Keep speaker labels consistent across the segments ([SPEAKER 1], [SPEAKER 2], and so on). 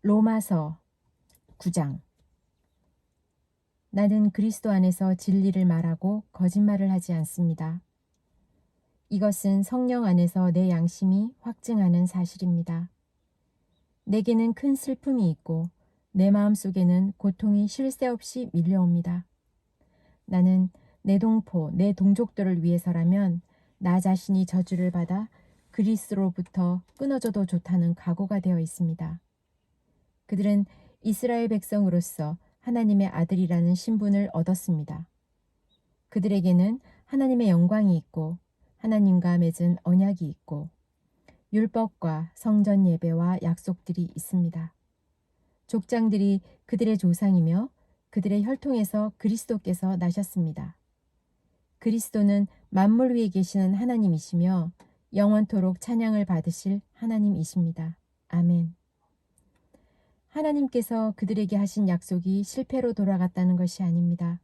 [SPEAKER 1] 로마서 9장. 나는 그리스도 안에서 진리를 말하고 거짓말을 하지 않습니다. 이것은 성령 안에서 내 양심이 확증하는 사실입니다. 내게는 큰 슬픔이 있고 내 마음속에는 고통이 쉴 새 없이 밀려옵니다. 나는 내 동포, 내 동족들을 위해서라면 나 자신이 저주를 받아 그리스로부터 끊어져도 좋다는 각오가 되어 있습니다. 그들은 이스라엘 백성으로서 하나님의 아들이라는 신분을 얻었습니다. 그들에게는 하나님의 영광이 있고 하나님과 맺은 언약이 있고 율법과 성전 예배와 약속들이 있습니다. 족장들이 그들의 조상이며 그들의 혈통에서 그리스도께서 나셨습니다. 그리스도는 만물 위에 계시는 하나님이시며 영원토록 찬양을 받으실 하나님이십니다. 아멘. 하나님께서 그들에게 하신 약속이 실패로 돌아갔다는 것이 아닙니다.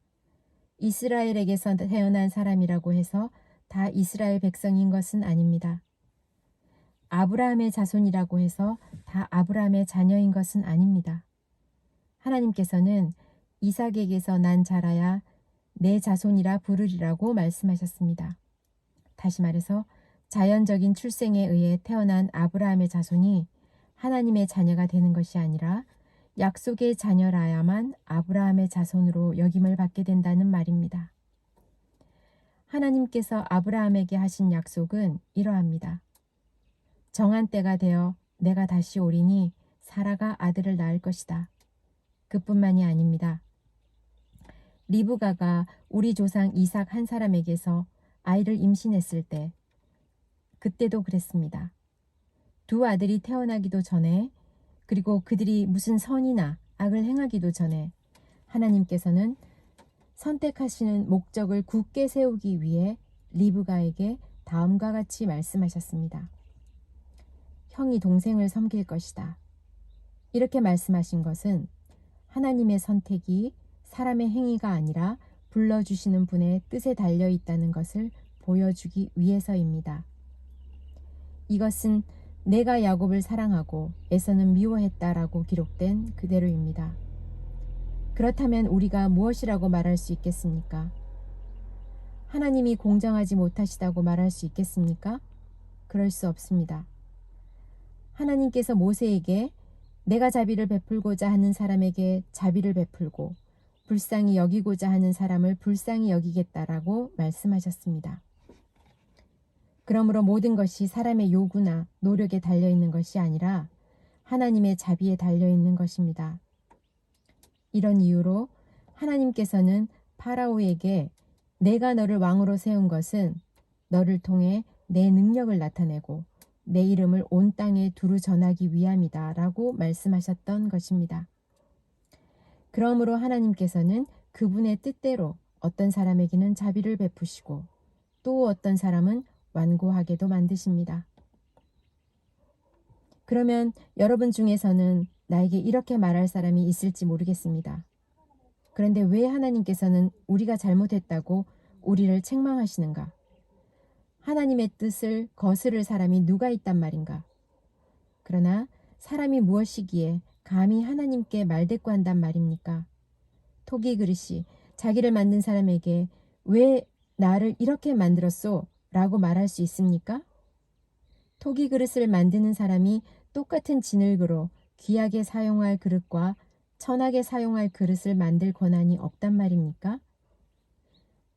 [SPEAKER 1] 이스라엘에게서 태어난 사람이라고 해서 다 이스라엘 백성인 것은 아닙니다. 아브라함의 자손이라고 해서 다 아브라함의 자녀인 것은 아닙니다. 하나님께서는 이삭에게서 난 자라야 내 자손이라 부르리라고 말씀하셨습니다. 다시 말해서 자연적인 출생에 의해 태어난 아브라함의 자손이 하나님의 자녀가 되는 것이 아니라 약속의 자녀라야만 아브라함의 자손으로 여김을 받게 된다는 말입니다. 하나님께서 아브라함에게 하신 약속은 이러합니다. 정한 때가 되어 내가 다시 오리니 사라가 아들을 낳을 것이다. 그뿐만이 아닙니다. 리브가가 우리 조상 이삭 한 사람에게서 아이를 임신했을 때 그때도 그랬습니다. 두 아들이 태어나기도 전에 그리고 그들이 무슨 선이나 악을 행하기도 전에 하나님께서는 선택하시는 목적을 굳게 세우기 위해 리브가에게 다음과 같이 말씀하셨습니다. 형이 동생을 섬길 것이다. 이렇게 말씀하신 것은 하나님의 선택이 사람의 행위가 아니라 불러주시는 분의 뜻에 달려 있다는 것을 보여주기 위해서입니다. 이것은 내가 야곱을 사랑하고 에서는 미워했다라고 기록된 그대로입니다. 그렇다면 우리가 무엇이라고 말할 수 있겠습니까? 하나님이 공정하지 못하시다고 말할 수 있겠습니까? 그럴 수 없습니다. 하나님께서 모세에게 내가 자비를 베풀고자 하는 사람에게 자비를 베풀고 불쌍히 여기고자 하는 사람을 불쌍히 여기겠다라고 말씀하셨습니다. 그러므로 모든 것이 사람의 요구나 노력에 달려있는 것이 아니라 하나님의 자비에 달려있는 것입니다. 이런 이유로 하나님께서는 파라오에게 내가 너를 왕으로 세운 것은 너를 통해 내 능력을 나타내고 내 이름을 온 땅에 두루 전하기 위함이다 라고 말씀하셨던 것입니다. 그러므로 하나님께서는 그분의 뜻대로 어떤 사람에게는 자비를 베푸시고 또 어떤 사람은 완고하게도 만드십니다. 그러면 여러분 중에서는 나에게 이렇게 말할 사람이 있을지 모르겠습니다. 그런데 왜 하나님께서는 우리가 잘못했다고 우리를 책망하시는가? 하나님의 뜻을 거스를 사람이 누가 있단 말인가? 그러나 사람이 무엇이기에 감히 하나님께 말대꾸한단 말입니까? 토기 그릇이 자기를 만든 사람에게 왜 나를 이렇게 만들었소? 라고 말할 수 있습니까? 토기 그릇을 만드는 사람이 똑같은 진흙으로 귀하게 사용할 그릇과 천하게 사용할 그릇을 만들 권한이 없단 말입니까?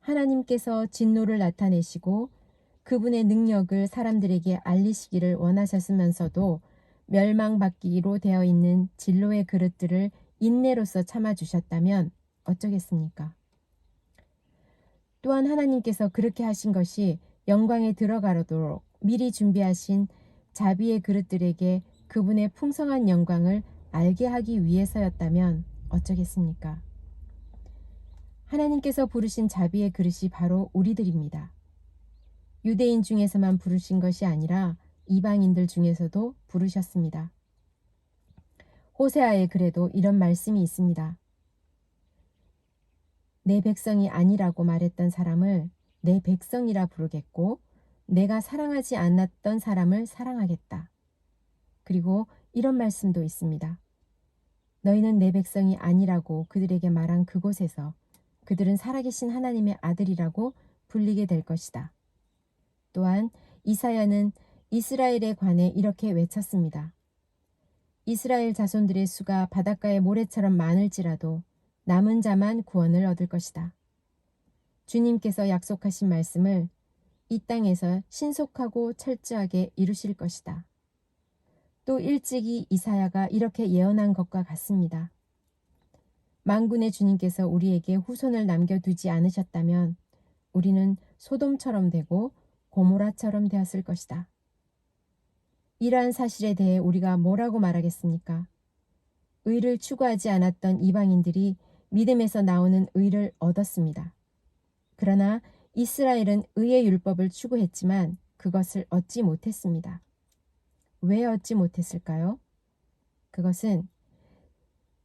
[SPEAKER 1] 하나님께서 진노를 나타내시고 그분의 능력을 사람들에게 알리시기를 원하셨으면서도 멸망받기로 되어 있는 진로의 그릇들을 인내로서 참아주셨다면 어쩌겠습니까? 또한 하나님께서 그렇게 하신 것이 영광에 들어가도록 미리 준비하신 자비의 그릇들에게 그분의 풍성한 영광을 알게 하기 위해서였다면 어쩌겠습니까? 하나님께서 부르신 자비의 그릇이 바로 우리들입니다. 유대인 중에서만 부르신 것이 아니라 이방인들 중에서도 부르셨습니다. 호세아의 글에도 이런 말씀이 있습니다. 내 백성이 아니라고 말했던 사람을 내 백성이라 부르겠고 내가 사랑하지 않았던 사람을 사랑하겠다. 그리고 이런 말씀도 있습니다. 너희는 내 백성이 아니라고 그들에게 말한 그곳에서 그들은 살아계신 하나님의 아들이라고 불리게 될 것이다. 또한 이사야는 이스라엘에 관해 이렇게 외쳤습니다. 이스라엘 자손들의 수가 바닷가의 모래처럼 많을지라도 남은 자만 구원을 얻을 것이다. 주님께서 약속하신 말씀을 이 땅에서 신속하고 철저하게 이루실 것이다. 또 일찍이 이사야가 이렇게 예언한 것과 같습니다. 만군의 주님께서 우리에게 후손을 남겨두지 않으셨다면 우리는 소돔처럼 되고 고모라처럼 되었을 것이다. 이러한 사실에 대해 우리가 뭐라고 말하겠습니까? 의를 추구하지 않았던 이방인들이 믿음에서 나오는 의를 얻었습니다. 그러나 이스라엘은 의의 율법을 추구했지만 그것을 얻지 못했습니다. 왜 얻지 못했을까요? 그것은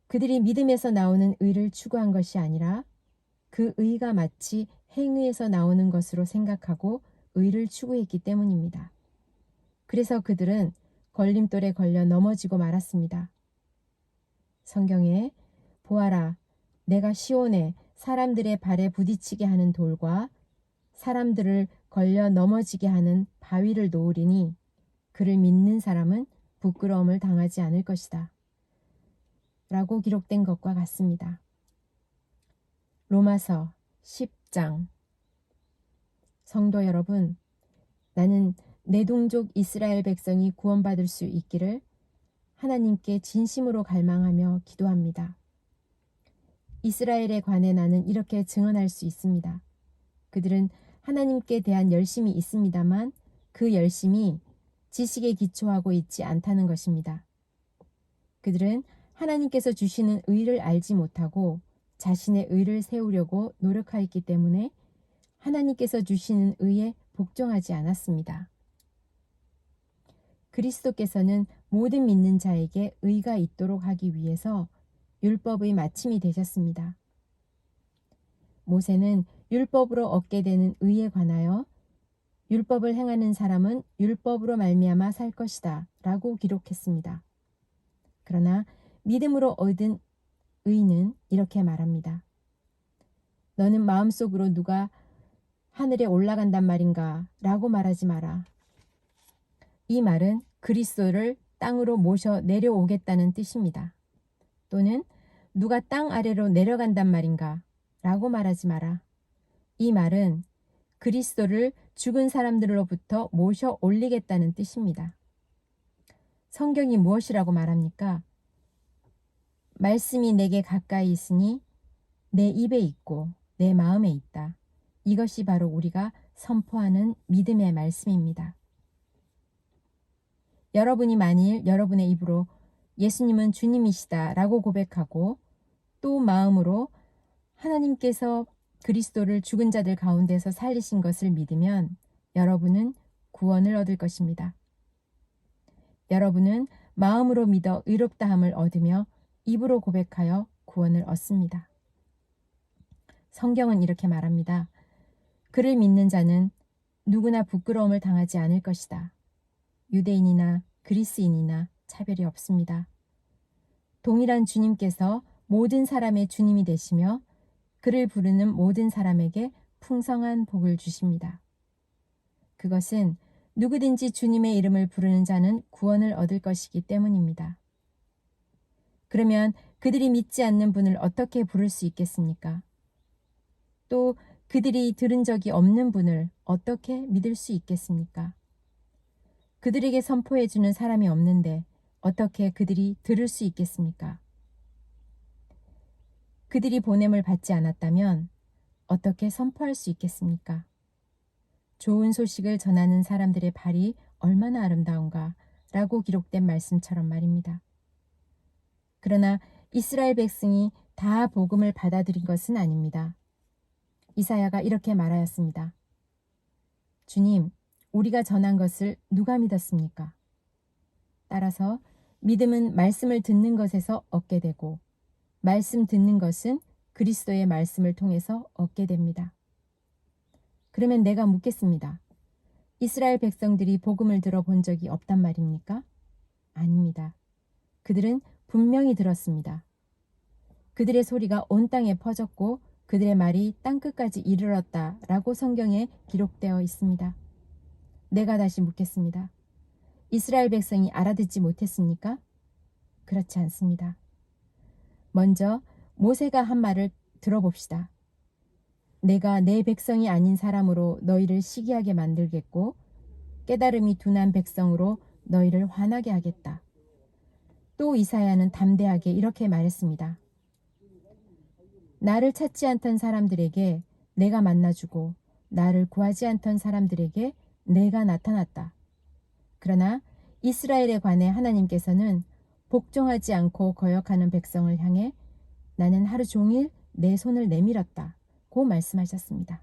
[SPEAKER 1] 그들이 믿음에서 나오는 의를 추구한 것이 아니라 그 의가 마치 행위에서 나오는 것으로 생각하고 의를 추구했기 때문입니다. 그래서 그들은 걸림돌에 걸려 넘어지고 말았습니다. 성경에 보아라, 내가 시온에 사람들의 발에 부딪히게 하는 돌과 사람들을 걸려 넘어지게 하는 바위를 놓으리니 그를 믿는 사람은 부끄러움을 당하지 않을 것이다. 라고 기록된 것과 같습니다. 로마서 10장. 성도 여러분, 나는 내 동족 이스라엘 백성이 구원받을 수 있기를 하나님께 진심으로 갈망하며 기도합니다. 이스라엘에 관해 나는 이렇게 증언할 수 있습니다. 그들은 하나님께 대한 열심이 있습니다만 그 열심이 지식에 기초하고 있지 않다는 것입니다. 그들은 하나님께서 주시는 의를 알지 못하고 자신의 의를 세우려고 노력하였기 때문에 하나님께서 주시는 의에 복종하지 않았습니다. 그리스도께서는 모든 믿는 자에게 의가 있도록 하기 위해서 율법의 마침이 되셨습니다. 모세는 율법으로 얻게 되는 의에 관하여 율법을 행하는 사람은 율법으로 말미암아 살 것이다 라고 기록했습니다. 그러나 믿음으로 얻은 의는 이렇게 말합니다. 너는 마음속으로 누가 하늘에 올라간단 말인가 라고 말하지 마라. 이 말은 그리스도를 땅으로 모셔 내려오겠다는 뜻입니다. 또는 누가 땅 아래로 내려간단 말인가 라고 말하지 마라. 이 말은 그리스도를 죽은 사람들로부터 모셔 올리겠다는 뜻입니다. 성경이 무엇이라고 말합니까? 말씀이 내게 가까이 있으니 내 입에 있고 내 마음에 있다. 이것이 바로 우리가 선포하는 믿음의 말씀입니다. 여러분이 만일 여러분의 입으로 예수님은 주님이시다 라고 고백하고 또 마음으로 하나님께서 그리스도를 죽은 자들 가운데서 살리신 것을 믿으면 여러분은 구원을 얻을 것입니다. 여러분은 마음으로 믿어 의롭다함을 얻으며 입으로 고백하여 구원을 얻습니다. 성경은 이렇게 말합니다. 그를 믿는 자는 누구나 부끄러움을 당하지 않을 것이다. 유대인이나 그리스인이나 차별이 없습니다. 동일한 주님께서 모든 사람의 주님이 되시며 그를 부르는 모든 사람에게 풍성한 복을 주십니다. 그것은 누구든지 주님의 이름을 부르는 자는 구원을 얻을 것이기 때문입니다. 그러면 그들이 믿지 않는 분을 어떻게 부를 수 있겠습니까? 또 그들이 들은 적이 없는 분을 어떻게 믿을 수 있겠습니까? 그들에게 선포해 주는 사람이 없는데 어떻게 그들이 들을 수 있겠습니까? 그들이 보냄을 받지 않았다면 어떻게 선포할 수 있겠습니까? 좋은 소식을 전하는 사람들의 발이 얼마나 아름다운가 라고 기록된 말씀처럼 말입니다. 그러나 이스라엘 백성이 다 복음을 받아들인 것은 아닙니다. 이사야가 이렇게 말하였습니다. 주님, 우리가 전한 것을 누가 믿었습니까? 따라서 믿음은 말씀을 듣는 것에서 얻게 되고 말씀 듣는 것은 그리스도의 말씀을 통해서 얻게 됩니다. 그러면 내가 묻겠습니다. 이스라엘 백성들이 복음을 들어본 적이 없단 말입니까? 아닙니다. 그들은 분명히 들었습니다. 그들의 소리가 온 땅에 퍼졌고 그들의 말이 땅끝까지 이르렀다라고 성경에 기록되어 있습니다. 내가 다시 묻겠습니다. 이스라엘 백성이 알아듣지 못했습니까? 그렇지 않습니다. 먼저 모세가 한 말을 들어봅시다. 내가 내 백성이 아닌 사람으로 너희를 시기하게 만들겠고 깨달음이 둔한 백성으로 너희를 화나게 하겠다. 또 이사야는 담대하게 이렇게 말했습니다. 나를 찾지 않던 사람들에게 내가 만나주고 나를 구하지 않던 사람들에게 내가 나타났다. 그러나 이스라엘에 관해 하나님께서는 복종하지 않고 거역하는 백성을 향해 나는 하루 종일 내 손을 내밀었다 고 말씀하셨습니다.